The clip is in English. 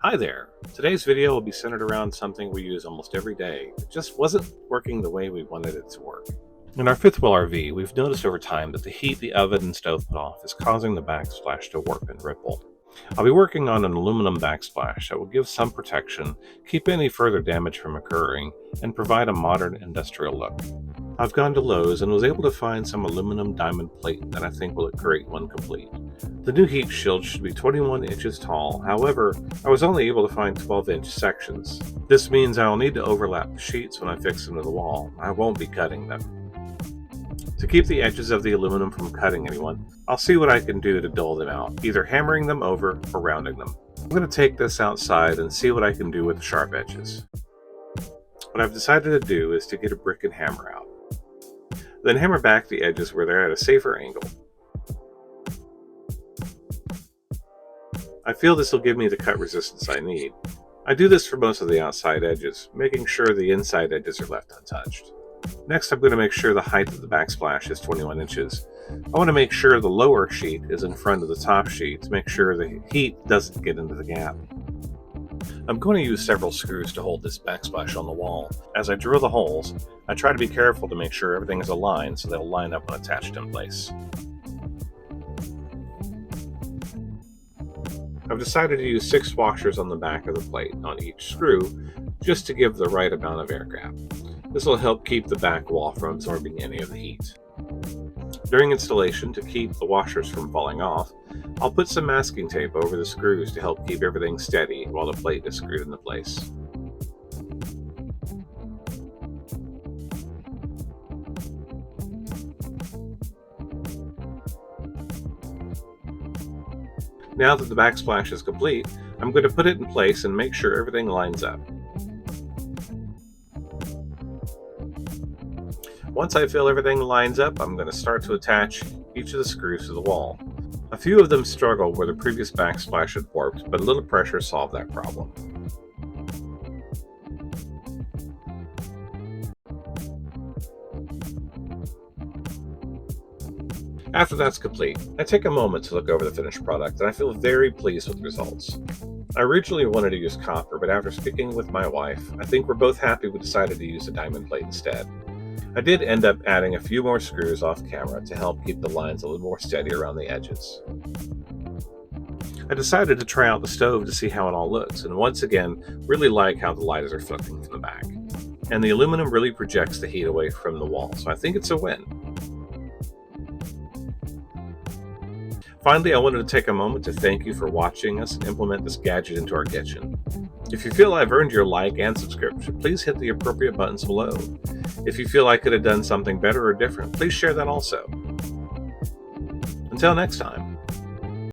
Hi there! Today's video will be centered around something we use almost every day. It just wasn't working the way we wanted it to work. In our fifth wheel RV, we've noticed over time that the heat the oven and stove put off is causing the backsplash to warp and ripple. I'll be working on an aluminum backsplash that will give some protection, keep any further damage from occurring, and provide a modern industrial look. I've gone to Lowe's and was able to find some aluminum diamond plate that I think will look great when complete. The new heat shield should be 21 inches tall, however, I was only able to find 12-inch sections. This means I will need to overlap the sheets when I fix them to the wall. I won't be cutting them. To keep the edges of the aluminum from cutting anyone, I'll see what I can do to dull them out, either hammering them over or rounding them. I'm going to take this outside and see what I can do with the sharp edges. What I've decided to do is to get a brick and hammer out. Then hammer back the edges where they're at a safer angle. I feel this will give me the cut resistance I need. I do this for most of the outside edges, making sure the inside edges are left untouched. Next, I'm going to make sure the height of the backsplash is 21 inches. I want to make sure the lower sheet is in front of the top sheet to make sure the heat doesn't get into the gap. I'm going to use several screws to hold this backsplash on the wall. As I drill the holes, I try to be careful to make sure everything is aligned so they'll line up when attached in place. I've decided to use 6 washers on the back of the plate on each screw just to give the right amount of air gap. This will help keep the back wall from absorbing any of the heat. During installation, to keep the washers from falling off, I'll put some masking tape over the screws to help keep everything steady while the plate is screwed into place. Now that the backsplash is complete, I'm going to put it in place and make sure everything lines up. Once I feel everything lines up, I'm going to start to attach each of the screws to the wall. A few of them struggle where the previous backsplash had warped, but a little pressure solved that problem. After that's complete, I take a moment to look over the finished product, and I feel very pleased with the results. I originally wanted to use copper, but after speaking with my wife, I think we're both happy we decided to use a diamond plate instead. I did end up adding a few more screws off camera to help keep the lines a little more steady around the edges. I decided to try out the stove to see how it all looks, and once again, really like how the light is reflecting from the back. And the aluminum really projects the heat away from the wall, so I think it's a win. Finally, I wanted to take a moment to thank you for watching us implement this gadget into our kitchen. If you feel I've earned your like and subscription, please hit the appropriate buttons below. If you feel I could have done something better or different, please share that also. Until next time.